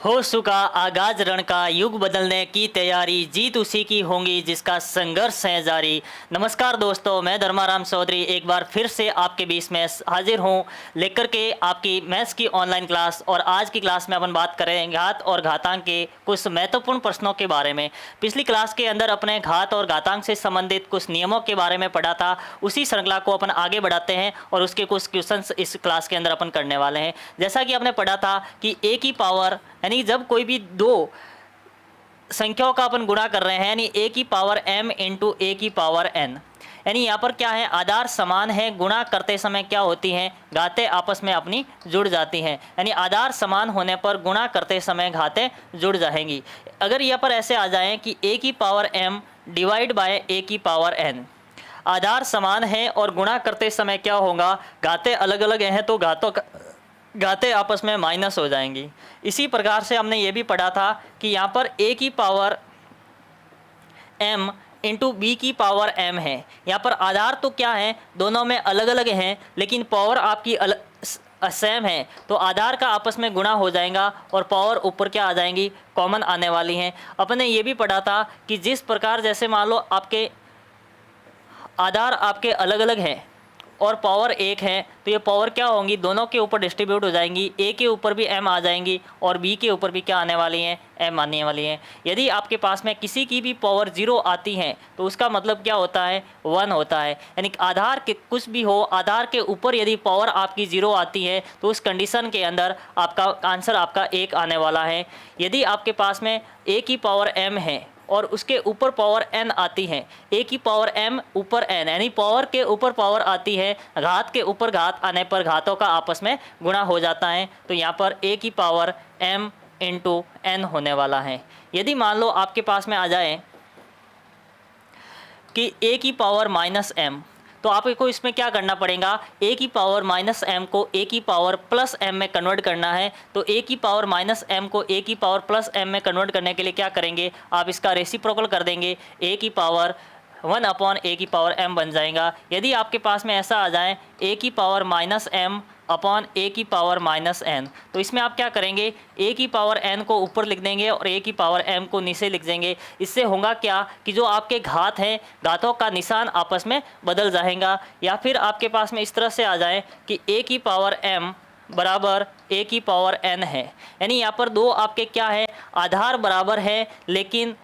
हो चुका आगाज रण का, युग बदलने की तैयारी, जीत उसी की होगी जिसका संघर्ष है जारी। नमस्कार दोस्तों, मैं धर्माराम चौधरी एक बार फिर से आपके बीच में हाजिर हूं लेकर के आपकी मैथ्स की ऑनलाइन क्लास। और आज की क्लास में अपन बात करें घात और घातांक के कुछ महत्वपूर्ण प्रश्नों के बारे में। पिछली क्लास के अंदर अपने घात और घातांक से संबंधित कुछ नियमों के बारे में पढ़ा था। उसी श्रृंखला को अपन आगे बढ़ाते हैं और उसके कुछ क्वेश्चंस इस क्लास के अंदर अपन करने वाले हैं। जैसा कि आपने पढ़ा था कि ए की पावर, यानी जब कोई भी दो संख्याओं का अपन गुणा कर रहे हैं, यानी ए की पावर m इंटू ए की पावर n, यानी यहाँ पर क्या है, आधार समान है, गुणा करते समय क्या होती हैं, घातें आपस में अपनी जुड़ जाती हैं। यानी आधार समान होने पर गुणा करते समय घातें जुड़ जाएंगी। अगर यहाँ पर ऐसे आ जाएं कि ए की पावर m डिवाइड बाय ए की पावर n, आधार समान है और गुणा करते समय क्या होगा, घातें अलग अलग हैं तो घातें आपस में माइनस हो जाएंगी। इसी प्रकार से हमने ये भी पढ़ा था कि यहाँ पर a की पावर m इंटू बी की पावर m है। यहाँ पर आधार तो क्या है, दोनों में अलग अलग हैं, लेकिन पावर आपकी सेम है तो आधार का आपस में गुणा हो जाएगा और पावर ऊपर क्या आ जाएंगी, कॉमन आने वाली हैं। अपने ये भी पढ़ा था कि जिस प्रकार जैसे मान लो आपके आधार आपके अलग अलग हैं और पावर एक है तो ये पावर क्या होंगी, दोनों के ऊपर डिस्ट्रीब्यूट हो जाएंगी। ए के ऊपर भी m आ जाएंगी और बी के ऊपर भी क्या आने वाली हैं, m आने वाली हैं। यदि आपके पास में किसी की भी पावर 0 आती है तो उसका मतलब क्या होता है, 1 होता है। यानी आधार के कुछ भी हो, आधार के ऊपर यदि पावर आपकी 0 आती है तो उस कंडीशन के अंदर आपका आंसर आपका 1 आने वाला है। यदि आपके पास में a की पावर m है और उसके ऊपर पावर n आती है, a की पावर m ऊपर n, यानी पावर के ऊपर पावर आती है, घात के ऊपर घात आने पर घातों का आपस में गुणा हो जाता है। तो यहाँ पर a की पावर m इंटू n होने वाला है। यदि मान लो आपके पास में आ जाए कि a की पावर माइनस m, तो आपको इसमें क्या करना पड़ेगा, a की पावर माइनस m को a की पावर प्लस m में कन्वर्ट करना है। तो a की पावर माइनस m को a की पावर प्लस m में कन्वर्ट करने के लिए क्या करेंगे, आप इसका रेसिप्रोकल कर देंगे, a की पावर 1 अपॉन a की पावर m बन जाएगा। यदि आपके पास में ऐसा आ जाए a की power minus m upon a की पावर माइनस n, तो इसमें आप क्या करेंगे, a की पावर n को ऊपर लिख देंगे और a की पावर m को नीचे लिख देंगे। इससे होगा क्या कि जो आपके घात हैं, घातों का निशान आपस में बदल जाएगा। या फिर आपके पास में इस तरह से आ जाए कि a की पावर m बराबर a की पावर n है, यानी यहाँ पर दो आपके क्या है, आधार बराबर है लेकिन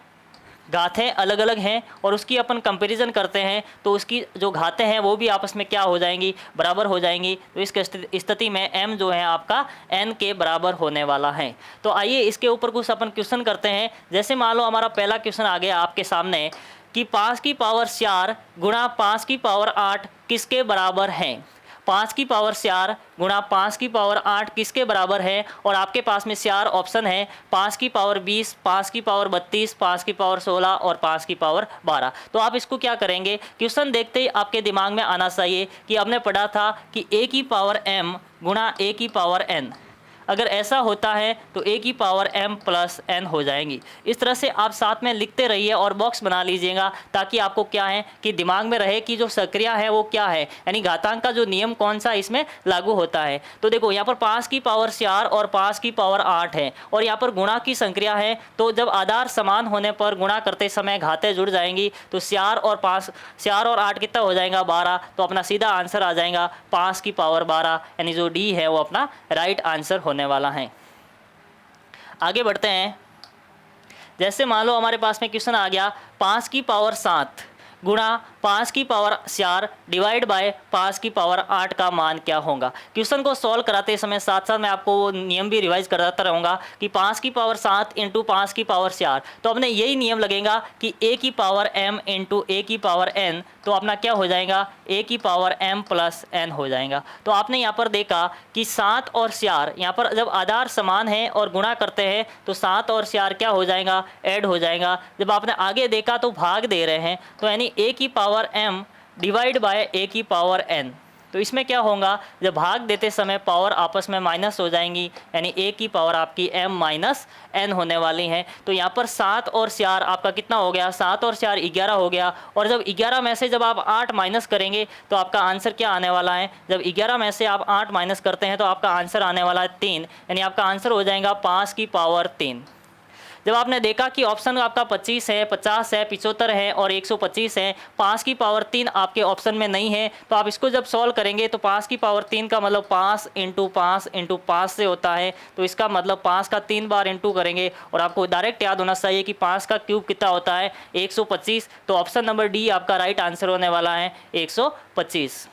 घातें अलग अलग हैं और उसकी अपन कंपैरिजन करते हैं तो उसकी जो घातें हैं वो भी आपस में क्या हो जाएंगी, बराबर हो जाएंगी। तो इस स्थिति में m जो है आपका n के बराबर होने वाला है। तो आइए इसके ऊपर कुछ अपन क्वेश्चन करते हैं। जैसे मान लो हमारा पहला क्वेश्चन आ गया आपके सामने कि 5 की पावर 4 गुणा 5 की पावर 8 किसके बराबर है। 5 की पावर 4 गुणा 5 की पावर 8 किसके बराबर है, और आपके पास में 4 ऑप्शन है, 5 की पावर 20, 5 की पावर 32, 5 की पावर 16 और 5 की पावर 12। तो आप इसको क्या करेंगे, क्वेश्चन देखते ही आपके दिमाग में आना चाहिए कि आपने पढ़ा था कि a की पावर m गुणा a की पावर n, अगर ऐसा होता है तो a की पावर m प्लस n हो जाएंगी। इस तरह से आप साथ में लिखते रहिए और बॉक्स बना लीजिएगा ताकि आपको क्या है कि दिमाग में रहे कि जो संक्रिया है वो क्या है, यानी घातांक का जो नियम कौन सा इसमें लागू होता है। तो देखो यहाँ पर 5 की पावर 4 और 5 की पावर 8 है और यहाँ पर गुणा की संक्रिया है, तो जब आधार समान होने पर गुणा करते समय घातें जुड़ जाएंगी। तो 4 और 8 कितना हो जाएगा, 12। तो अपना सीधा आंसर आ जाएगा 5 की पावर 12, यानी जो डी है वो अपना राइट आंसर होने वाला है। आगे बढ़ते हैं। जैसे मान लो हमारे पास में क्वेश्चन आ गया 5 की पावर 7 गुणा 5 की पावर 4 डिवाइड बाय 5 की पावर 8 का मान क्या होगा। क्वेश्चन को सॉल्व कराते समय साथ साथ मैं आपको वो नियम भी रिवाइज कराता रहूँगा कि 5 की पावर 7 इंटू 5 की पावर 4, तो अपने यही नियम लगेगा कि a की पावर m इंटू a की पावर n, तो अपना क्या हो जाएगा, a की पावर m प्लस n हो जाएगा। तो आपने यहाँ पर देखा कि 7 और 4 यहाँ पर जब आधार समान है और गुणा करते हैं तो 7 और 4 क्या हो जाएगा, ऐड हो जाएगा। जब आपने आगे देखा तो भाग दे रहे हैं, तो यानी a की power m divide by a की पावर n, तो इसमें क्या होगा, जब भाग देते समय पावर आपस में माइनस हो जाएंगी, यानी a की पावर आपकी m माइनस n होने वाली है। तो यहाँ पर 7 और 4 आपका कितना हो गया, 7 और 4 11 हो गया। और जब 11 में से जब आप 8 माइनस करेंगे तो आपका आंसर क्या आने वाला है, जब 11 में से आप 8 माइनस करते हैं तो आपका आंसर आने वाला है 3, यानी आपका आंसर हो जाएगा 5 की पावर 3। जब आपने देखा कि ऑप्शन आपका 25 है, 50 है, 75 है और 125 है, 5 की पावर 3 आपके ऑप्शन में नहीं है, तो आप इसको जब सॉल्व करेंगे तो 5 की पावर 3 का मतलब 5 इंटू 5 इंटू 5 से होता है। तो इसका मतलब 5 का 3 बार इंटू करेंगे और आपको डायरेक्ट याद होना चाहिए कि 5 का क्यूब कितना होता है, 125। तो ऑप्शन नंबर डी आपका राइट आंसर होने वाला है 125।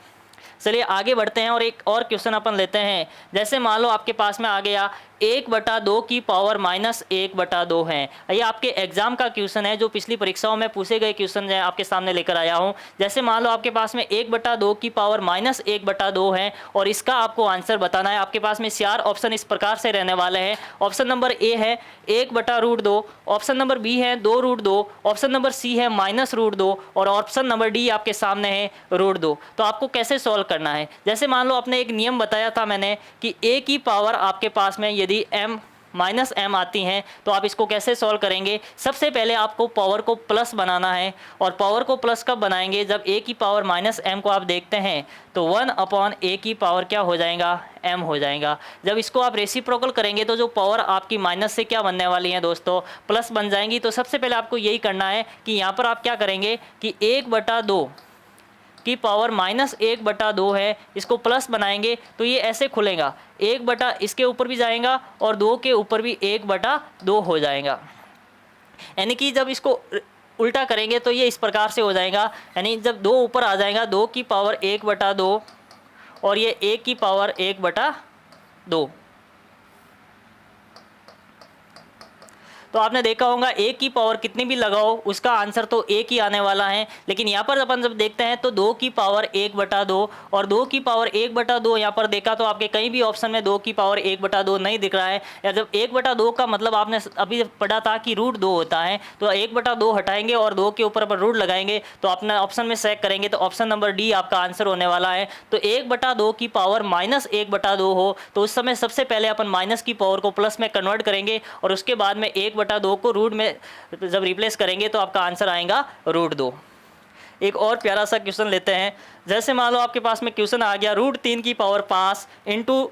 चलिए आगे बढ़ते हैं और एक और क्वेश्चन अपन लेते हैं। जैसे मान लो आपके पास में आ गया 1/2 की पावर माइनस 1/2 है। ये आपके एग्जाम का क्वेश्चन है, जो पिछली परीक्षाओं में पूछे गए क्वेश्चन है आपके सामने लेकर आया हूँ। जैसे मान लो आपके पास में 1/2 की पावर माइनस 1/2 है और इसका आपको आंसर बताना है। आपके पास में 4 ऑप्शन इस प्रकार से रहने वाले हैं। ऑप्शन नंबर ए है 1/√2, ऑप्शन नंबर बी है 2√2, ऑप्शन नंबर सी है -√2 और ऑप्शन नंबर डी आपके सामने है √2। तो आपको कैसे सॉल्व करना है, जैसे मान लो आपने एक नियम बताया था मैंने कि a की पावर आपके पास में यदि m माइनस m आती हैं तो आप इसको कैसे सॉल्व करेंगे। सबसे पहले आपको पावर को प्लस बनाना है और पावर को प्लस कब बनाएंगे, जब a की पावर माइनस m को आप देखते हैं तो 1/a की पावर क्या हो जाएगा, m हो जाएगा। जब इसको आप रेसिप्रोकल करेंगे तो जो पावर आपकी माइनस से क्या बनने वाली है दोस्तों, प्लस बन जाएंगी। तो सबसे पहले आपको यही करना है कि यहाँ पर आप क्या करेंगे कि 1/2 की पावर माइनस 1/2 है, इसको प्लस बनाएंगे तो ये ऐसे खुलेगा, 1 इसके ऊपर भी जाएगा और 2 के ऊपर भी 1/2 हो जाएगा। यानी कि जब इसको उल्टा करेंगे तो ये इस प्रकार से हो जाएगा, यानी जब 2 ऊपर आ जाएगा 2 की पावर 1/2 और ये 1 की पावर 1/2। तो आपने देखा होगा a की पावर कितनी भी लगाओ उसका आंसर तो एक ही आने वाला है। लेकिन यहाँ पर अपन जब देखते हैं तो 2 की पावर 1/2 और 2 की पावर 1/2 यहाँ पर देखा तो आपके कहीं भी ऑप्शन में 2 की पावर 1/2 नहीं दिख रहा है। या जब 1/2 का मतलब आपने अभी पढ़ा था कि √2 होता है, तो 1/2 हटाएंगे और 2 के ऊपर अपन रूट लगाएंगे तो अपने ऑप्शन में चेक करेंगे तो ऑप्शन नंबर डी आपका आंसर होने वाला है। तो 1/2 की पावर -1/2 हो तो उस समय सबसे पहले अपन माइनस की पावर को प्लस में कन्वर्ट करेंगे और उसके बाद में 1/2 को रूट में जब रिप्लेस करेंगे तो आपका आंसर आएगा √2। एक और प्यारा सा क्वेश्चन लेते हैं। जैसे मान लो आपके पास में क्वेश्चन आ गया √3 की पावर 5 इंटू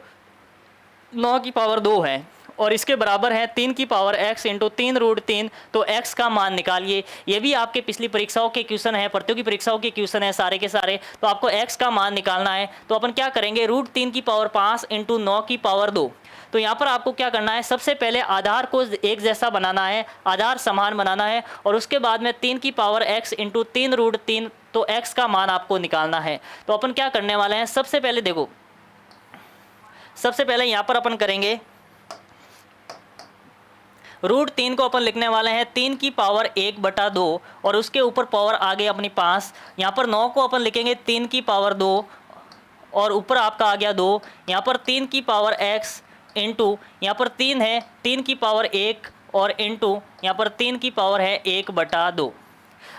9 की पावर 2 है और इसके बराबर है 3 की पावर x इंटू 3√3, तो x का मान निकालिए। ये भी आपके पिछली परीक्षाओं के क्वेश्चन है, प्रतियोगी परीक्षाओं के क्वेश्चन है सारे के सारे। तो आपको x का मान निकालना है तो अपन क्या करेंगे, √3 की पावर 5 इंटू 9 की पावर 2। तो यहाँ पर आपको क्या करना है, सबसे पहले आधार को एक जैसा बनाना है, आधार समान बनाना है और उसके बाद में 3 की पावर x इंटू 3√3, तो x का मान आपको निकालना है। तो अपन क्या करने वाले हैं, सबसे पहले देखो, सबसे पहले यहाँ पर अपन करेंगे √3 को अपन लिखने वाले हैं 3 की पावर 1/2 और उसके ऊपर पावर आ गई अपनी 5। यहाँ पर 9 को अपन लिखेंगे 3 की पावर 2 और ऊपर आपका आ गया 2। यहाँ पर 3 की पावर x इंटू यहाँ पर 3 है 3 की पावर 1 और इंटू यहाँ पर 3 की पावर है 1/2।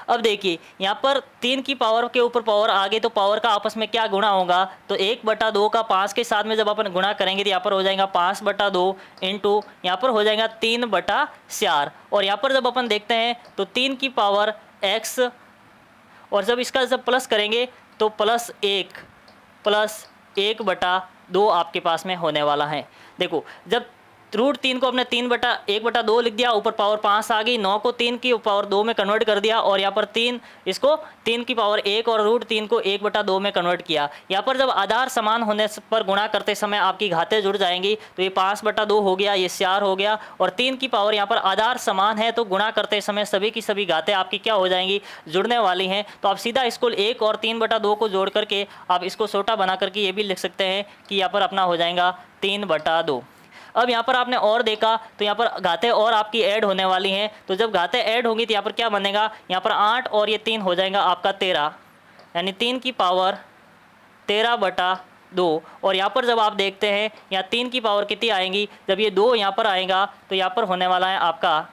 अब देखिए यहाँ पर 3 की पावर के ऊपर पावर आ गई तो पावर का आपस में क्या गुणा होगा, तो 1/2 का 5 के साथ में जब अपन गुणा करेंगे तो यहाँ पर हो जाएगा 5/2 इंटू यहाँ पर हो जाएगा 3/4 और यहाँ पर जब अपन देखते हैं तो 3 की पावर x और जब इसका जब प्लस करेंगे तो +1 प्लस 1/2 आपके पास में होने वाला है। देखो जब √3 को अपने 3/1/2 लिख दिया, ऊपर पावर 5 आ गई, 9 को 3 की पावर 2 में कन्वर्ट कर दिया और यहाँ पर 3 इसको 3 की पावर 1 और √3 को 1/2 में कन्वर्ट किया। यहाँ पर जब आधार समान होने पर गुणा करते समय आपकी घातें जुड़ जाएंगी तो ये 5/2 हो गया, ये 4 हो गया और 3 की पावर यहाँ पर आधार समान है तो गुणा करते समय सभी की सभी घातें आपकी क्या हो जाएंगी, जुड़ने वाली हैं। तो आप सीधा इसको 1 और 3/2 को जोड़ करके आप इसको छोटा बना करके ये भी लिख सकते हैं कि यहाँ पर अपना हो जाएगा 3/2। अब यहाँ पर आपने और देखा तो यहाँ पर घातें और आपकी ऐड होने वाली हैं, तो जब घातें ऐड होंगी तो यहाँ पर क्या बनेगा, यहाँ पर 8 और ये 3 हो जाएगा आपका 13, यानी 3 की पावर 13/2। और यहाँ पर जब आप देखते हैं यहाँ 3 की पावर कितनी आएंगी, जब ये 2 यहाँ पर आएगा तो यहाँ पर होने वाला है आपका,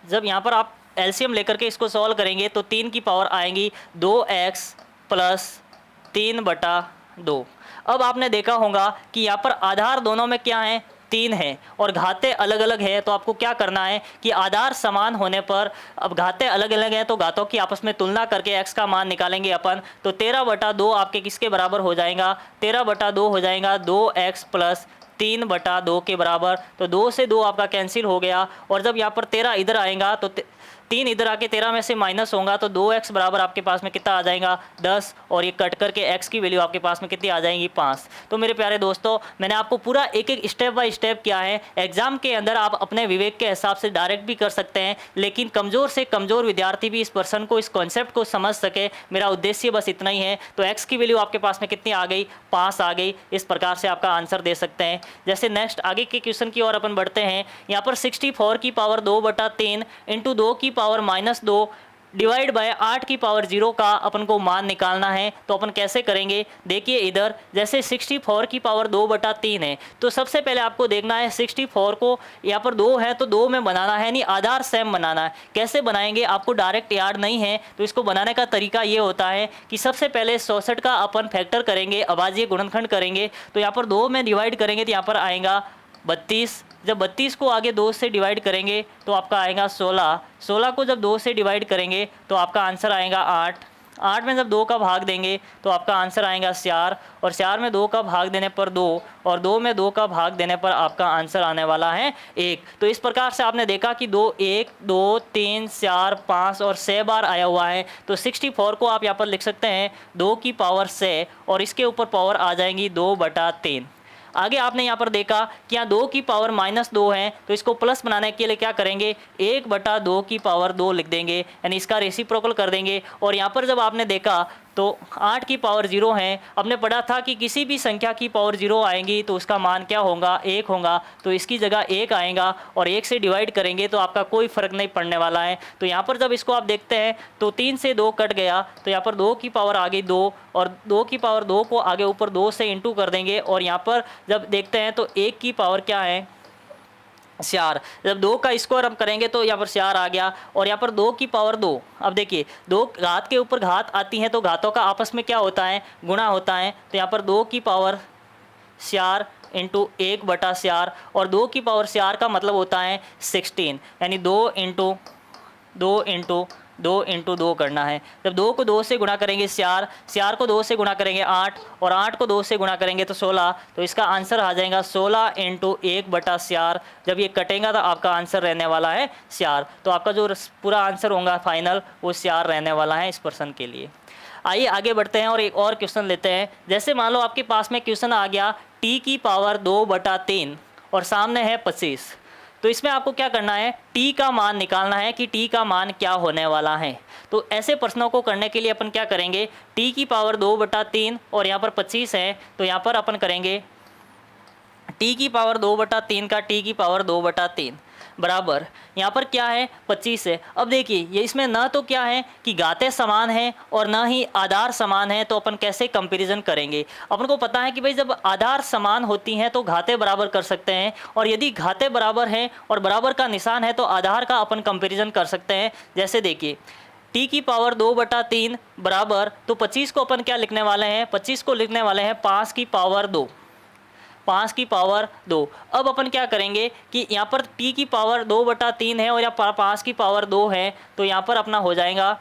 जब यहाँ पर आप एलसीएम लेकर के इसको सॉल्व करेंगे तो 3 की पावर आएंगी 2x प्लस 3/2। अब आपने देखा होगा कि यहाँ पर आधार दोनों में क्या है, 3 है और घातें अलग अलग है। तो आपको क्या करना है कि आधार समान होने पर, अब घातें अलग अलग हैं तो घातों की आपस में तुलना करके x का मान निकालेंगे अपन। तो 13/2 आपके किसके बराबर हो जाएगा, 13/2 हो जाएगा 2x प्लस 3/2 के बराबर। तो 2 से 2 आपका कैंसिल हो गया और जब यहाँ पर 13 इधर आएगा तो 3 इधर आके 13 में से माइनस होगा तो 2x बराबर आपके पास में कितना आ जाएगा, 10। और ये कट करके x की वैल्यू आपके पास में कितनी आ जाएगी, 5। तो मेरे प्यारे दोस्तों, मैंने आपको पूरा एक एक स्टेप बाय स्टेप किया है। एग्जाम के अंदर आप अपने विवेक के हिसाब से डायरेक्ट भी कर सकते हैं, लेकिन कमज़ोर से कमज़ोर विद्यार्थी भी इस पर्सन को, इस कॉन्सेप्ट को समझ सके, मेरा उद्देश्य बस इतना ही है। तो x की वैल्यू आपके पास में कितनी आ गई, 5 आ गई। इस प्रकार से आपका आंसर दे सकते हैं। जैसे नेक्स्ट आगे के क्वेश्चन की ओर अपन बढ़ते हैं। यहाँ पर 64 की पावर 2/3 इंटू 2 की पावर -2 डिवाइड बाय 8 की पावर 0 का अपन को मान निकालना है। तो अपन कैसे करेंगे, देखिए इधर जैसे 64 की पावर 2/3 है तो सबसे पहले आपको देखना है 64 को, यहाँ पर 2 है तो 2 में बनाना है, यानी आधार सेम बनाना है। कैसे बनाएंगे आपको डायरेक्ट याद नहीं है, तो इसको बनाने का तरीका ये होता है कि सबसे पहले 64 का अपन फैक्टर करेंगे, अभाज्य गुणनखंड करेंगे। तो यहाँ पर 2 में डिवाइड करेंगे तो यहाँ पर आएगा 32। जब 32 को आगे 2 से डिवाइड करेंगे तो आपका आएगा 16। 16 को जब 2 से डिवाइड करेंगे तो आपका आंसर आएगा 8। 8 में जब 2 का भाग देंगे तो आपका आंसर आएगा 4। और 4 में 2 का भाग देने पर 2 और 2 में 2 का भाग देने पर आपका आंसर आने वाला है 1। तो इस प्रकार से आपने देखा कि 2 1 2 3 4 5 और 6 बार आया हुआ है। तो 64 को आप यहाँ पर लिख सकते हैं 2 की पावर 6 और इसके ऊपर पावर आ जाएंगी 2/3। आगे आपने यहाँ पर देखा कि यहाँ 2 की पावर -2 है तो इसको प्लस बनाने के लिए क्या करेंगे, 1/2 की पावर 2 लिख देंगे, यानी इसका रेसिप्रोकल कर देंगे। और यहाँ पर जब आपने देखा तो 8 की पावर 0 है, आपने पढ़ा था कि किसी भी संख्या की पावर 0 आएंगी तो उसका मान क्या होगा, 1 होगा। तो इसकी जगह 1 आएगा और 1 से डिवाइड करेंगे तो आपका कोई फ़र्क नहीं पड़ने वाला है। तो यहाँ पर जब इसको आप देखते हैं तो 3 से 2 कट गया तो यहाँ पर 2 की पावर आ गई 2 और 2 की पावर 2 को आगे ऊपर 2 से इंटू कर देंगे। और यहाँ पर जब देखते हैं तो 1 की पावर क्या है, 4। जब 2 का स्क्वायर हम करेंगे तो यहाँ पर 4 आ गया। और यहाँ पर 2 की पावर 2, अब देखिए 2 घात के ऊपर घात आती है तो घातों का आपस में क्या होता है, गुणा होता है। तो यहाँ पर 2 की पावर 4 इंटू 1/4 और 2 की पावर 4 का मतलब होता है 16, यानी 2 इंटू 2 करना है। जब 2 को 2 से गुणा करेंगे 4, 4 को 2 से गुणा करेंगे 8 और 8 को 2 से गुणा करेंगे तो 16। तो इसका आंसर आ जाएगा 16 इंटू 1/4। जब ये कटेगा तो आपका आंसर रहने वाला है 4। तो आपका जो पूरा आंसर होगा फाइनल वो 4 रहने वाला है इस पर्सन के लिए। आइए आगे बढ़ते हैं और एक और क्वेश्चन लेते हैं। जैसे मान लो आपके पास में क्वेश्चन आ गया t की पावर 2/3 और सामने है 25। तो इसमें आपको क्या करना है, t का मान निकालना है कि t का मान क्या होने वाला है। तो ऐसे प्रश्नों को करने के लिए अपन क्या करेंगे, t की पावर 2/3 और यहाँ पर 25 है तो यहाँ पर अपन करेंगे t की पावर 2/3 का t की पावर 2/3 बराबर यहाँ पर क्या है, 25 है। अब देखिए ये इसमें न तो क्या है कि घातें समान हैं और न ही आधार समान है, तो अपन कैसे कंपैरिजन करेंगे। अपन को पता है कि भाई जब आधार समान होती हैं तो घातें बराबर कर सकते हैं, और यदि घातें बराबर हैं और बराबर का निशान है तो आधार का अपन कंपैरिजन कर सकते हैं। जैसे देखिए t की पावर 2/3 बराबर, तो 25 को अपन क्या लिखने वाले हैं, 25 को लिखने वाले हैं 5 की पावर 2, 5 की पावर 2। अब अपन क्या करेंगे कि यहाँ पर t की पावर 2/3 है और यहाँ 5 की पावर 2 है, तो यहाँ पर अपना हो जाएगा,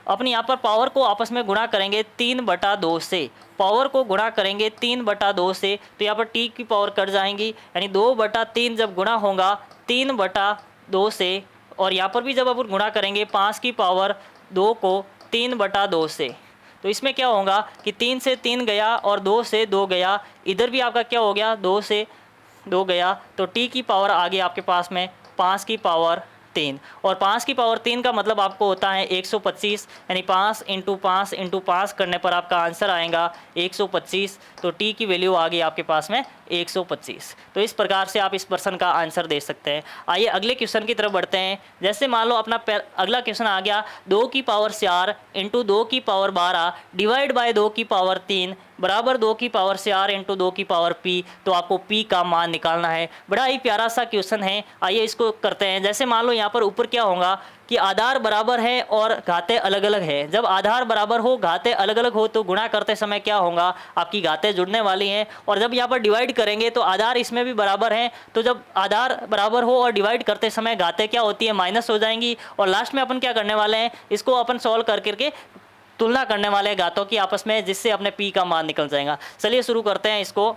अपने यहाँ पर पावर को आपस में गुणा करेंगे 3/2 से, पावर को गुणा करेंगे 3/2 से, तो यहाँ पर t की पावर कट जाएंगी, यानी 2/3 जब गुणा होगा 3/2 से, और यहाँ पर भी जब अपन गुणा करेंगे 5 की पावर 2 को 3/2 से, तो इसमें क्या होगा कि 3 से 3 गया और 2 से 2 गया, इधर भी आपका क्या हो गया 2 से 2 गया, तो t की पावर आ गई आपके पास में 5 की पावर 3, और 5 की पावर 3 का मतलब आपको होता है 125, यानी 5 इंटू 5 करने पर आपका आंसर आएगा 125। तो t की वैल्यू आ गई आपके पास में 125। तो इस प्रकार से आप इस प्रश्न का आंसर दे सकते हैं। आइए अगले क्वेश्चन की तरफ बढ़ते हैं। जैसे मान लो अपना अगला क्वेश्चन आ गया 2 की पावर 4 इंटू 2 की पावर 12 डिवाइड बाय 2 की पावर 3 बराबर 2 की पावर 4 इंटू 2 की पावर p। तो आपको p का मान निकालना है। बड़ा ही प्यारा सा क्वेश्चन है, आइए इसको करते हैं। जैसे मान लो यहाँ पर ऊपर क्या होगा कि आधार बराबर है और घातें अलग अलग है। जब आधार बराबर हो, घातें अलग अलग हो तो गुणा करते समय क्या होगा, आपकी घातें जुड़ने वाली हैं। और जब यहाँ पर डिवाइड करेंगे तो आधार इसमें भी बराबर है, तो जब आधार बराबर हो और डिवाइड करते समय घातें क्या होती है, माइनस हो जाएंगी। और लास्ट में अपन क्या करने वाले हैं, इसको अपन सॉल्व कर करके तुलना करने वाले हैं घातों की आपस में, जिससे अपने पी का मान निकल जाएगा। चलिए शुरू करते हैं इसको।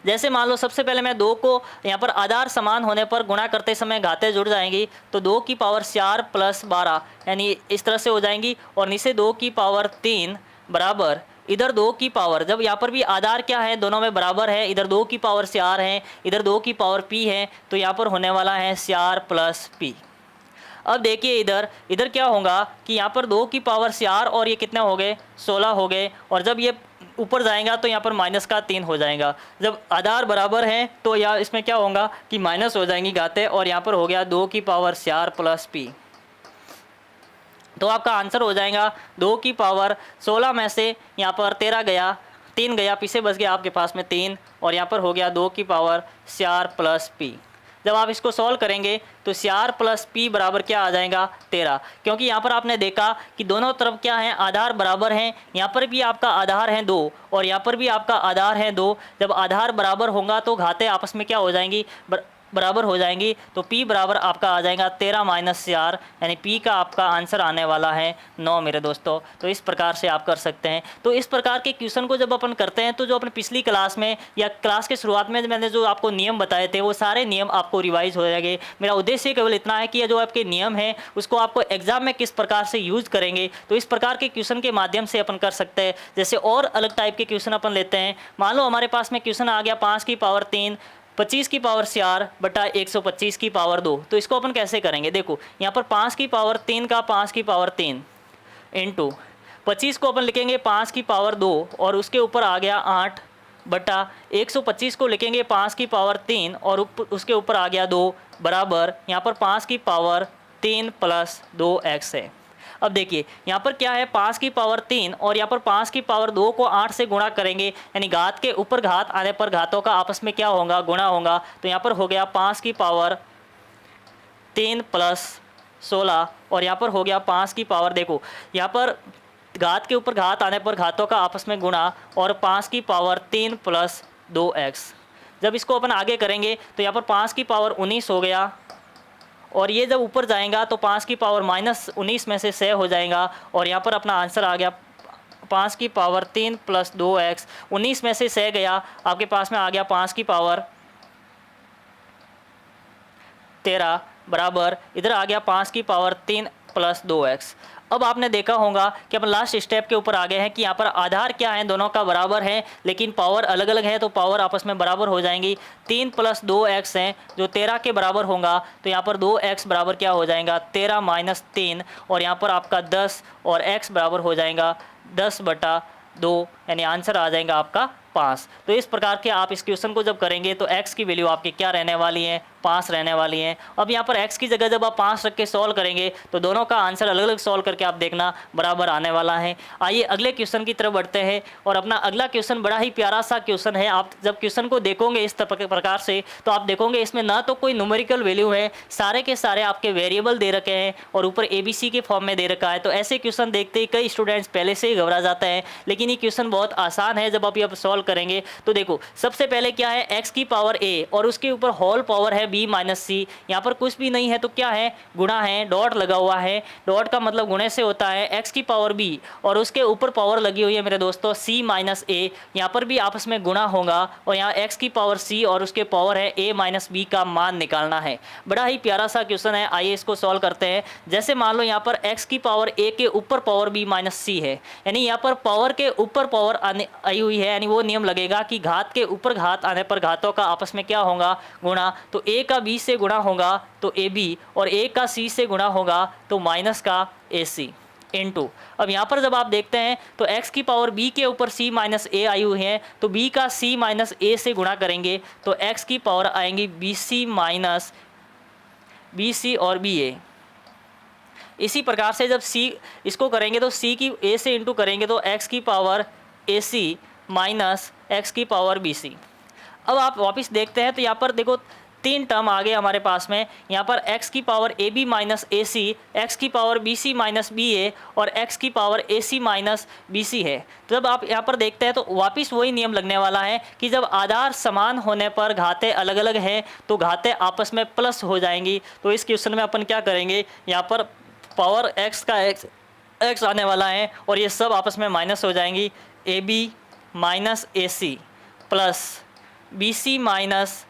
जैसे मान लो सबसे पहले मैं 2 को यहाँ पर आधार समान होने पर गुणा करते समय घातें जुड़ जाएंगी, तो 2 की पावर 4 प्लस 12 यानी इस तरह से हो जाएंगी। और नीचे 2 की पावर 3 बराबर इधर 2 की पावर, जब यहाँ पर भी आधार क्या है, दोनों में बराबर है, इधर 2 की पावर 4 है, इधर 2 की पावर p है, तो यहाँ पर होने वाला है 4 प्लस p। अब देखिए इधर क्या होगा कि यहाँ पर 2 की पावर 4 और ये कितने हो गए, 16 हो गए। और जब ये ऊपर जाएगा तो यहाँ पर माइनस का 3 हो जाएगा। जब आधार बराबर है तो यहाँ इसमें क्या होगा कि माइनस हो जाएंगी घातें, और यहाँ पर हो गया 2 की पावर 4 प्लस p। तो आपका आंसर हो जाएगा 2 की पावर 16 में से यहाँ पर 13 गया, 3 गया, पीछे बच गया आपके पास में 3, और यहाँ पर हो गया 2 की पावर 4 प्लस p। जब आप इसको सॉल्व करेंगे तो 4 प्लस p बराबर क्या आ जाएगा, 13। क्योंकि यहाँ पर आपने देखा कि दोनों तरफ क्या है, आधार बराबर हैं। यहाँ पर भी आपका आधार है 2 और यहाँ पर भी आपका आधार है 2। जब आधार बराबर होगा तो घातें आपस में क्या हो जाएंगी, बराबर हो जाएंगी। तो p बराबर आपका आ जाएगा 13 माइनस 4, यानी p का आपका आंसर आने वाला है 9 मेरे दोस्तों। तो इस प्रकार से आप कर सकते हैं। तो इस प्रकार के क्वेश्चन को जब अपन करते हैं तो जो अपने पिछली क्लास में या क्लास के शुरुआत में मैंने जो आपको नियम बताए थे वो सारे नियम आपको रिवाइज हो जाएंगे। मेरा उद्देश्य केवल इतना है कि ये जो आपके नियम हैं उसको आपको एग्जाम में किस प्रकार से यूज करेंगे, तो इस प्रकार के क्वेश्चन के माध्यम से अपन कर सकते हैं। जैसे और अलग टाइप के क्वेश्चन अपन लेते हैं। मान लो हमारे पास में क्वेश्चन आ गया 5 की पावर 3 25 की पावर 4 बटा 125 की पावर 2। तो इसको अपन कैसे करेंगे, देखो यहाँ पर 5 की पावर 3 का 5 की पावर 3 इंटू 25 को अपन लिखेंगे 5 की पावर 2 और उसके ऊपर आ गया 8 बटा 125 को लिखेंगे 5 की पावर 3 और उसके ऊपर आ गया 2 बराबर यहाँ पर 5 की पावर 3 प्लस 2x है। अब देखिए यहाँ पर क्या है, 5 की पावर 3 और यहाँ पर 5 की पावर 2 को 8 से गुणा करेंगे, यानी घात के ऊपर घात आने पर घातों का आपस में क्या होगा, गुणा होगा। तो यहाँ पर हो गया 5 की पावर 3 प्लस 16 और यहाँ पर हो गया 5 की पावर, देखो यहाँ पर घात के ऊपर घात आने पर घातों का आपस में गुणा, और 5 की पावर 3 प्लस 2x। जब इसको अपन आगे करेंगे तो यहाँ पर 5 की पावर 19 हो गया, और ये जब ऊपर जाएगा तो 5 की पावर माइनस 19 में से 6 हो जाएगा, और यहाँ पर अपना आंसर आ गया 5 की पावर 3 प्लस 2x। 19 में से 6 गया, आपके पास में आ गया 5 की पावर 13 बराबर इधर आ गया 5 की पावर 3 प्लस 2x। अब आपने देखा होगा कि अपन लास्ट स्टेप के ऊपर आ गए हैं कि यहाँ पर आधार क्या है, दोनों का बराबर है, लेकिन पावर अलग अलग है, तो पावर आपस में बराबर हो जाएंगी। 3 प्लस 2x हैं जो 13 के बराबर होगा, तो यहाँ पर 2x बराबर क्या हो जाएगा, 13 माइनस 3, और यहाँ पर आपका 10 और x बराबर हो जाएगा 10 बटा 2, यानी आंसर आ जाएगा आपका 5। तो इस प्रकार के आप इस क्वेश्चन को जब करेंगे तो x की वैल्यू आपकी क्या रहने वाली है, 5 रहने वाली है। अब यहाँ पर x की जगह जब आप 5 रख के सॉल्व करेंगे तो दोनों का आंसर अलग अलग सॉल्व करके आप देखना बराबर आने वाला है। आइए अगले क्वेश्चन की तरफ बढ़ते हैं, और अपना अगला क्वेश्चन बड़ा ही प्यारा सा क्वेश्चन है। आप जब क्वेश्चन को देखोगे इस प्रकार से तो आप देखोगे इसमें ना तो कोई न्यूमेरिकल वैल्यू है, सारे के सारे आपके वेरिएबल दे रखे हैं और ऊपर ABC के फॉर्म में दे रखा है। तो ऐसे क्वेश्चन देखते ही कई स्टूडेंट्स पहले से ही घबरा जाते हैं, लेकिन ये क्वेश्चन बहुत आसान है जब आप ये सॉल्व करेंगे। तो देखो सबसे पहले क्या है, x की पावर a और उसके ऊपर होल पावर है b माइनस सी। यहाँ पर कुछ भी नहीं है तो क्या है, गुणा है, डॉट लगा हुआ है, डॉट का मतलब गुणे से होता है। x की पावर b और उसके ऊपर पावर लगी हुई है मेरे दोस्तों c माइनस a, यहाँ पर भी आपस में गुणा होगा, और यहाँ x की पावर c और उसके पावर है a माइनस b का मान निकालना है। बड़ा ही प्यारा सा क्वेश्चन है, आइए इसको सॉल्व करते हैं। जैसे मान लो यहाँ पर x की पावर a के ऊपर पावर b माइनस c है, यानी यहाँ पर पावर के ऊपर पावर आई हुई है, यानी वो नियम लगेगा कि घात के ऊपर घात आने पर घातों का आपस में क्या होगा, गुणा। तो a का b से गुणा होगा तो ab, और a का c से गुणा होगा तो माइनस का ac इंटू। अब यहाँ पर जब आप देखते हैं तो x की पावर b के ऊपर c माइनस a आई हुई है, तो b का c माइनस a से गुणा करेंगे तो x की पावर आएंगी bc माइनस bc और ba। इसी प्रकार से जब c इसको करेंगे तो c की a से इंटू करेंगे तो x की पावर ac माइनस x की पावर bc। अब आप वापस देखते हैं तो यहाँ पर देखो तीन टर्म आ गए हमारे पास में। यहाँ पर x की power a b minus a c, x की power b c minus b a और x की power a c minus b c है। तो जब आप यहाँ पर देखते हैं तो वापस वही नियम लगने वाला है कि जब आधार समान होने पर घातें अलग अलग हैं तो घातें आपस में प्लस हो जाएंगी। तो इस क्वेश्चन में अपन क्या करेंगे, यहाँ पर पावर x का x आने वाला है और ये सब आपस में माइनस हो जाएंगी। A b minus a c plus b c minus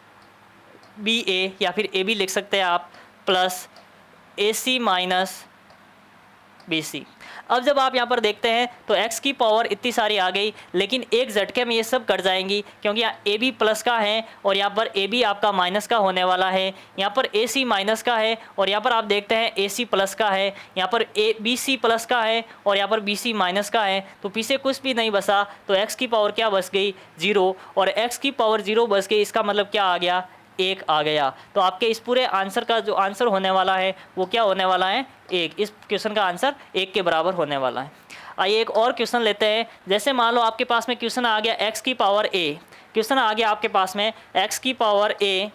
b a, या फिर ए बी लिख सकते हैं आप, plus a c minus b c. अब जब आप यहाँ पर देखते हैं तो x की पावर इतनी सारी आ गई, लेकिन एक झटके में ये सब कट जाएंगी क्योंकि यहाँ ए बी प्लस का है और यहाँ पर ए बी आपका माइनस का होने वाला है, यहाँ पर ए सी माइनस का है और यहाँ पर आप देखते हैं ए सी प्लस का है, यहाँ पर ए बी सी प्लस का है और यहाँ पर बी सी माइनस का है। तो पीछे कुछ भी नहीं बचा, तो x की पावर क्या बच गई, 0, और x की पावर 0 बच गई। इसका मतलब क्या आ गया, 1 आ गया। तो आपके इस पूरे आंसर का जो आंसर होने वाला है वो क्या होने वाला है, 1। इस क्वेश्चन का आंसर 1 के बराबर होने वाला है। आइए एक और क्वेश्चन लेते हैं। जैसे मान लो आपके पास में क्वेश्चन आ गया x की पावर a, क्वेश्चन आ गया आपके पास में x की पावर a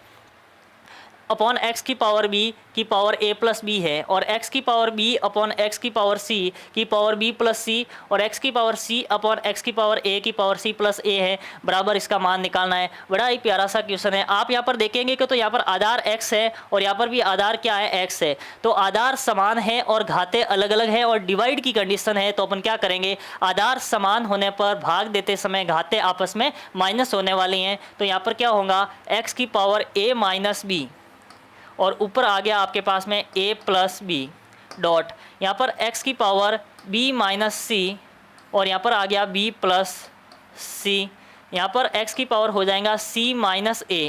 अपॉन x की पावर b की पावर a प्लस b है, और x की पावर b अपॉन x की पावर c की पावर b प्लस c और x की पावर c अपॉन x की पावर a की पावर c प्लस a है, बराबर इसका मान निकालना है। बड़ा ही प्यारा सा क्वेश्चन है। आप यहाँ पर देखेंगे कि तो यहाँ पर आधार x है और यहाँ पर भी आधार क्या है, x है। तो आधार समान है और घातें अलग अलग है और डिवाइड की कंडीशन है, तो अपन क्या करेंगे, आधार समान होने पर भाग देते समय घातें आपस में माइनस होने वाली हैं। तो यहाँ पर क्या होगा, x की पावर a माइनस b और ऊपर आ गया आपके पास में a प्लस बी डॉट, यहाँ पर x की पावर b माइनस सी और यहाँ पर आ गया b प्लस सी, यहाँ पर x की पावर हो जाएगा c माइनस a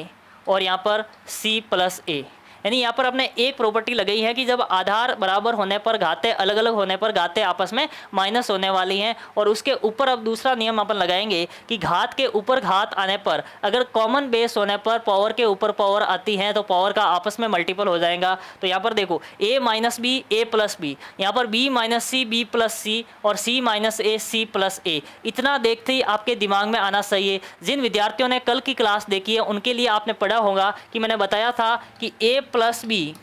और यहाँ पर c प्लस a। यानी यहाँ पर अपने एक प्रॉपर्टी लगाई है कि जब आधार बराबर होने पर घातें अलग अलग होने पर घातें आपस में माइनस होने वाली हैं। और उसके ऊपर अब दूसरा नियम अपन लगाएंगे कि घात के ऊपर घात आने पर अगर कॉमन बेस होने पर पावर के ऊपर पावर आती है तो पावर का आपस में मल्टीपल हो जाएगा। तो यहाँ पर देखो a minus b a plus b, यहाँ पर b minus c b plus c और c minus a c plus a. इतना देखते ही आपके दिमाग में आना चाहिए। जिन विद्यार्थियों ने कल की क्लास देखी है उनके लिए आपने पढ़ा होगा कि मैंने बताया था कि a प्लस बी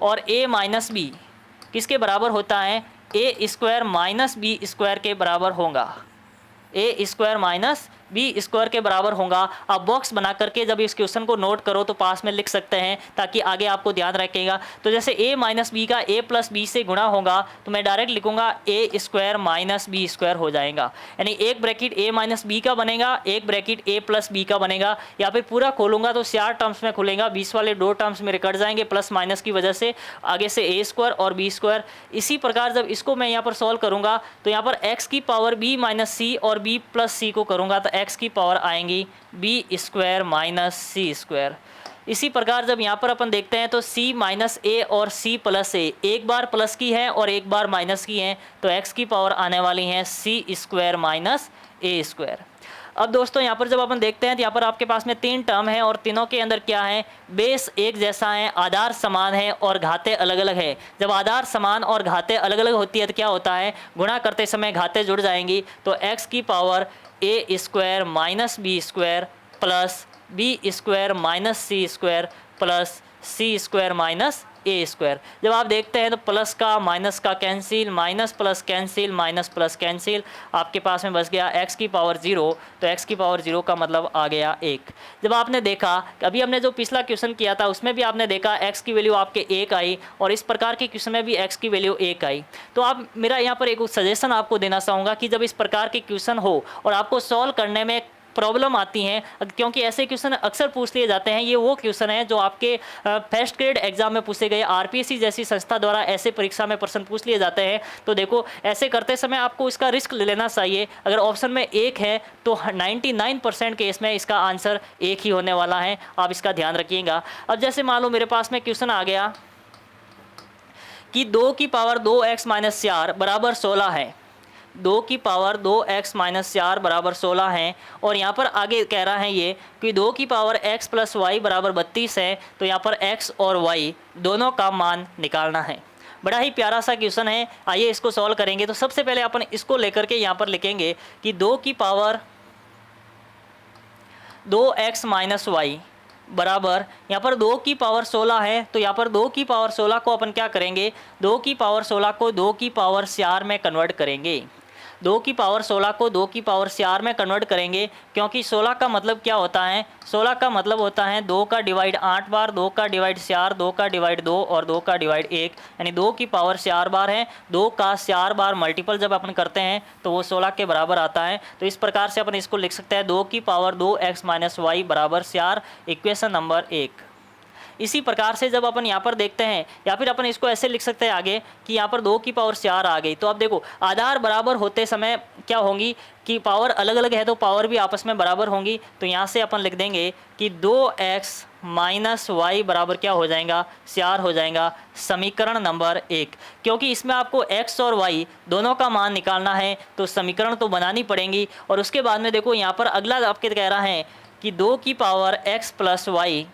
और a माइनस बी किसके बराबर होता है, a square minus b square के बराबर होगा, a square minus b square के बराबर होगा। आप बॉक्स बना करके जब इस क्वेश्चन को नोट करो तो पास में लिख सकते हैं ताकि आगे आपको ध्यान रखेगा। तो जैसे a माइनस बी का a प्लस बी से गुणा होगा तो मैं डायरेक्ट लिखूंगा a square minus b square हो जाएगा। यानी एक ब्रैकेट a माइनस बी का बनेगा, एक ब्रैकेट a प्लस बी का बनेगा। या फिर पूरा खोलूंगा तो 4 टर्म्स में खुलेगा, 20 वाले 2 टर्म्स मेरे कट जाएंगे प्लस माइनस की वजह से, आगे से a स्क्वायर और b स्क्वायर। इसी प्रकार जब इसको मैं यहाँ पर सॉल्व करूंगा तो यहाँ पर x की पावर b माइनस सी और b प्लस सी को करूंगा तो x की पावर आएंगी b square minus c square. इसी प्रकार जब यहाँ पर अपन देखते हैं तो c माइनस ए और c प्लस ए, एक बार प्लस की है और एक बार माइनस की है, तो x की पावर आने वाली है c square minus a square. अब दोस्तों यहाँ पर जब अपन देखते हैं तो यहाँ पर आपके पास में 3 टर्म है और तीनों के अंदर क्या है, बेस एक जैसा है, आधार समान है और घातें अलग अलग है। जब आधार समान और घातें अलग अलग होती है तो क्या होता है, गुणा करते समय घातें जुड़ जाएंगी। तो x की power a square minus b square plus b square minus c square plus c square minus a square. जब आप देखते हैं तो प्लस का माइनस का cancel, minus plus cancel, minus plus cancel, आपके पास में बच गया x की पावर 0। तो x की पावर 0 का मतलब आ गया 1। जब आपने देखा, अभी हमने जो पिछला क्वेश्चन किया था उसमें भी आपने देखा x की वैल्यू आपके 1 आई और इस प्रकार के क्वेश्चन में भी x की वैल्यू 1 आई। तो आप मेरा यहाँ पर एक सजेशन आपको देना चाहूँगा कि जब इस प्रकार के क्वेश्चन हो और आपको सॉल्व करने में प्रॉब्लम आती हैं, क्योंकि ऐसे क्वेश्चन अक्सर पूछ लिए जाते हैं, ये वो क्वेश्चन है जो आपके फर्स्ट ग्रेड एग्जाम में पूछे गए, आरपीएससी जैसी संस्था द्वारा ऐसे परीक्षा में प्रश्न पूछ लिए जाते हैं। तो देखो ऐसे करते समय आपको इसका रिस्क ले लेना चाहिए। अगर ऑप्शन में 1 है तो 99% केस में इसका आंसर 1 ही होने वाला है, आप इसका ध्यान रखिएगा। अब जैसे मान लो मेरे पास में क्वेश्चन आ गया कि 2 की पावर 2x माइनस 4 बराबर 16 है, 2 की पावर 2x माइनस 4 बराबर 16 है और यहाँ पर आगे कह रहा है ये कि 2 की पावर x प्लस वाई बराबर 32 है। तो यहाँ पर x और y दोनों का मान निकालना है। बड़ा ही प्यारा सा क्वेश्चन है, आइए इसको सॉल्व करेंगे। तो सबसे पहले अपन इसको लेकर के यहाँ पर लिखेंगे कि 2 की पावर 2x माइनस वाई बराबर यहाँ पर 2 की पावर 16 है, तो यहाँ पर 2 की पावर 16 को अपन क्या करेंगे, 2 की पावर 16 को 2 की पावर 4 में कन्वर्ट करेंगे। 2 की पावर 16 को 2 की पावर 4 में कन्वर्ट करेंगे, क्योंकि 16 का मतलब क्या होता है, 16 का मतलब होता है 2 का डिवाइड 8 बार, 2 का डिवाइड 4, 2 का डिवाइड 2 और 2 का डिवाइड 1, यानी 2 की पावर 4 बार है। 2 का 4 बार मल्टीपल जब अपन करते हैं तो वो 16 के बराबर आता है। तो इस प्रकार से अपन इसको लिख सकते हैं 2 की पावर 2x माइनस वाई बराबर 4, इक्वेशन नंबर 1। इसी प्रकार से जब अपन यहाँ पर देखते हैं, या फिर अपन इसको ऐसे लिख सकते हैं आगे कि यहाँ पर 2 की पावर 4 आ गई, तो अब देखो आधार बराबर होते समय क्या होंगी कि पावर अलग अलग है तो पावर भी आपस में बराबर होंगी। तो यहाँ से अपन लिख देंगे कि 2x माइनस वाई बराबर क्या हो जाएगा, 4 हो जाएगा, समीकरण नंबर 1। क्योंकि इसमें आपको x और y दोनों का मान निकालना है तो समीकरण तो बनानी पड़ेंगी। और उसके बाद में देखो यहाँ पर अगला आपके कह रहा है कि 2 की पावर x प्लस वाई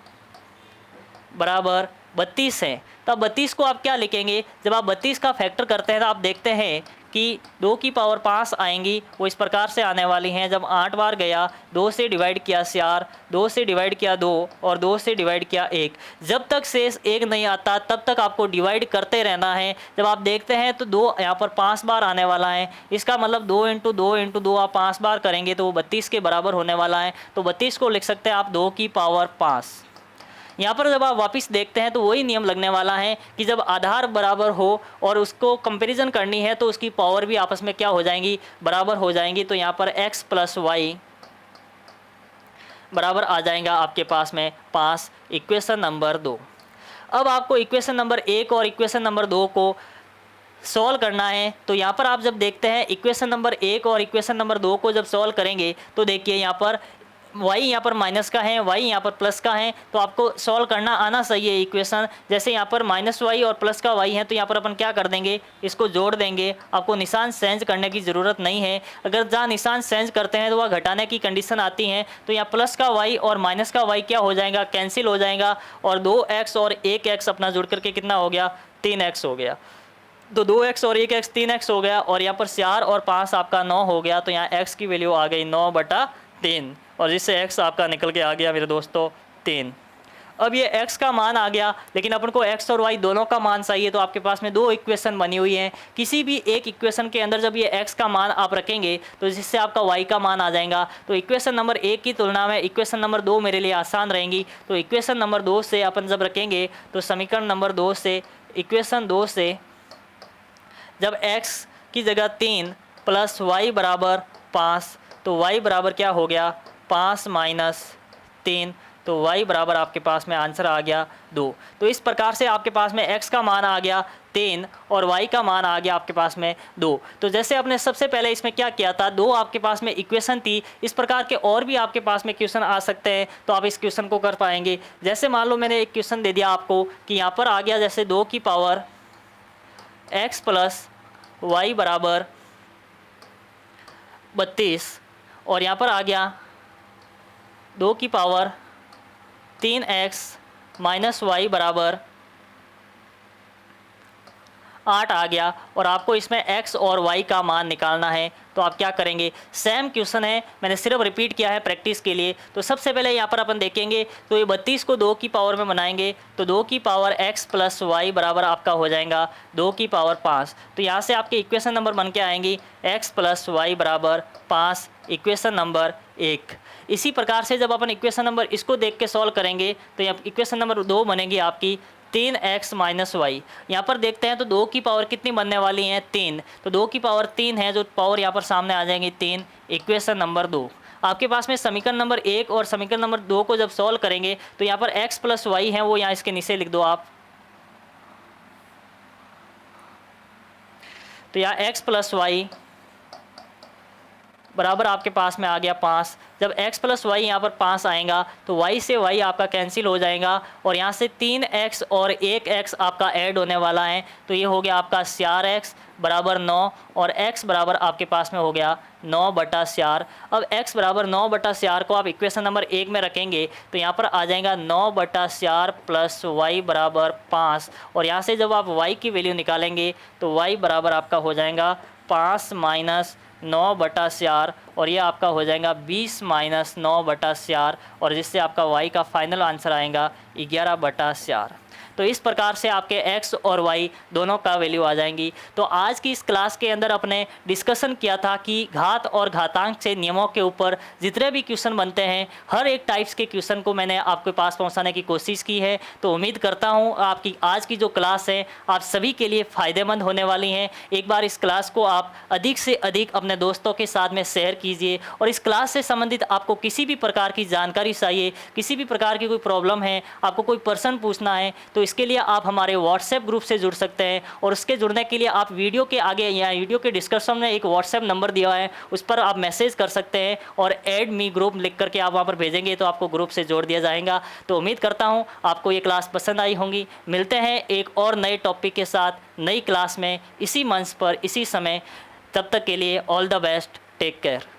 बराबर 32 है। तब 32 को आप क्या लिखेंगे, जब आप 32 का फैक्टर करते हैं तो आप देखते हैं कि 2 की पावर 5 आएंगी, वो इस प्रकार से आने वाली हैं। जब 8 बार गया, 2 से डिवाइड किया 4, 2 से डिवाइड किया 2 और 2 से डिवाइड किया 1। जब तक शेष 1 नहीं आता तब तक आपको डिवाइड करते रहना है। जब आप देखते हैं तो 2 यहाँ पर 5 बार आने वाला है, इसका मतलब 2 इंटू 2 इंटू 2 आप 5 बार करेंगे तो वो 32 के बराबर होने वाला है। तो 32 को लिख सकते हैं आप 2 की पावर 5। यहाँ पर जब आप वापस देखते हैं तो वही नियम लगने वाला है कि जब आधार बराबर हो और उसको कंपैरिजन करनी है तो उसकी पावर भी आपस में क्या हो जाएंगी, बराबर हो जाएंगी। तो यहाँ पर x प्लस वाई बराबर आ जाएगा आपके पास में 5, इक्वेशन नंबर 2। अब आपको इक्वेशन नंबर 1 और इक्वेशन नंबर 2 को सॉल्व करना है। तो यहाँ पर आप जब देखते हैं इक्वेशन नंबर 1 और इक्वेशन नंबर 2 को जब सॉल्व करेंगे तो देखिए यहाँ पर y यहाँ पर माइनस का है, y यहाँ पर प्लस का है, तो आपको सॉल्व करना आना चाहिए इक्वेशन। जैसे यहाँ पर माइनस वाई और प्लस का y है तो यहाँ पर अपन क्या कर देंगे, इसको जोड़ देंगे। आपको निशान चेंज करने की ज़रूरत नहीं है। अगर जहाँ निशान चेंज करते हैं तो वह घटाने की कंडीशन आती है। तो यहाँ प्लस का y और माइनस का y क्या हो जाएगा, कैंसिल हो जाएगा। और 2x और 1x अपना जुड़ करके कितना हो गया, 3x हो गया। तो 2x और 1x 3x हो गया। और यहाँ पर 4 और 5 आपका 9 हो गया। तो यहाँ x की वैल्यू आ गई 9/3, और जिससे x आपका निकल के आ गया मेरे दोस्तों 3। अब ये x का मान आ गया, लेकिन अपन को x और y दोनों का मान चाहिए। तो आपके पास में 2 इक्वेशन बनी हुई हैं। किसी भी एक इक्वेशन के अंदर जब ये x का मान आप रखेंगे तो जिससे आपका y का मान आ जाएगा। तो इक्वेशन नंबर 1 की तुलना में इक्वेशन नंबर 2 मेरे लिए आसान रहेंगी। तो इक्वेशन नंबर 2 से अपन जब रखेंगे तो समीकरण नंबर 2 से, इक्वेशन 2 से जब x की जगह 3 प्लस y बराबर 5, तो y बराबर क्या हो गया, 5 माइनस 3, तो y बराबर आपके पास में आंसर आ गया 2। तो इस प्रकार से आपके पास में x का मान आ गया 3 और y का मान आ गया आपके पास में 2। तो जैसे आपने सबसे पहले इसमें क्या किया था, 2 आपके पास में इक्वेशन थी। इस प्रकार के और भी आपके पास में क्वेश्चन आ सकते हैं, तो आप इस क्वेश्चन को कर पाएंगे। जैसे मान लो मैंने एक क्वेश्चन दे दिया आपको कि यहाँ पर आ गया जैसे 2 की पावर x प्लस वाई बराबर 32, और यहाँ पर आ गया 2 की पावर 3x माइनस वाई बराबर 8 आ गया। और आपको इसमें x और y का मान निकालना है। तो आप क्या करेंगे, सेम क्वेश्चन है, मैंने सिर्फ रिपीट किया है प्रैक्टिस के लिए। तो सबसे पहले यहाँ पर अपन देखेंगे तो ये 32 को 2 की पावर में बनाएंगे तो 2 की पावर x प्लस वाई बराबर आपका हो जाएगा 2 की पावर 5। तो यहाँ से आपके इक्वेशन नंबर बन के आएंगी x प्लस वाई बराबर 5, इक्वेशन नंबर 1। इसी प्रकार से जब अपन इक्वेशन नंबर इसको देख के सॉल्व करेंगे तो यहाँ इक्वेशन नंबर 2 बनेगी आपकी 3x माइनस वाई। यहाँ पर देखते हैं तो 2 की पावर कितनी बनने वाली है, 3। तो 2 की पावर 3 है, जो पावर यहाँ पर सामने आ जाएंगी 3, इक्वेशन नंबर 2। आपके पास में समीकरण नंबर 1 और समीकरण नंबर 2 को जब सॉल्व करेंगे तो यहाँ पर x प्लस वाई है वो यहाँ इसके नीचे लिख दो आप। तो यहाँ x प्लस वाई बराबर आपके पास में आ गया 5। जब x प्लस वाई यहाँ पर 5 आएगा तो y से y आपका कैंसिल हो जाएगा, और यहाँ से 3x और 1x आपका ऐड होने वाला है। तो ये हो गया आपका 4x बराबर 9, और x बराबर आपके पास में हो गया 9/4। अब x बराबर 9/4 को आप इक्वेशन नंबर 1 में रखेंगे तो यहाँ पर आ जाएगा 9/4 प्लस y बराबर 5। और यहाँ से जब आप y की वैल्यू निकालेंगे तो y बराबर आपका हो जाएगा 5 माइनस 9/4 और ये आपका हो जाएगा 20 - 9/4 और जिससे आपका y का फाइनल आंसर आएगा 11/4। तो इस प्रकार से आपके x और y दोनों का वैल्यू आ जाएंगी। तो आज की इस क्लास के अंदर अपने डिस्कशन किया था कि घात और घातांक से नियमों के ऊपर जितने भी क्वेश्चन बनते हैं हर एक टाइप्स के क्वेश्चन को मैंने आपके पास पहुंचाने की कोशिश की है। तो उम्मीद करता हूं आपकी आज की जो क्लास है आप सभी के लिए फ़ायदेमंद होने वाली हैं। एक बार इस क्लास को आप अधिक से अधिक अपने दोस्तों के साथ में शेयर कीजिए और इस क्लास से संबंधित आपको किसी भी प्रकार की जानकारी चाहिए, किसी भी प्रकार की कोई प्रॉब्लम है, आपको कोई प्रश्न पूछना है तो इसके लिए आप हमारे व्हाट्सएप ग्रुप से जुड़ सकते हैं। और उसके जुड़ने के लिए आप वीडियो के आगे या वीडियो के डिस्क्रिप्शन में एक व्हाट्सएप नंबर दिया है, उस पर आप मैसेज कर सकते हैं और ऐड मी ग्रुप लिख करके आप वहाँ पर भेजेंगे तो आपको ग्रुप से जोड़ दिया जाएगा। तो उम्मीद करता हूँ आपको ये क्लास पसंद आई होंगी। मिलते हैं एक और नए टॉपिक के साथ नई क्लास में इसी मंच पर इसी समय। तब तक के लिए all the best, take care.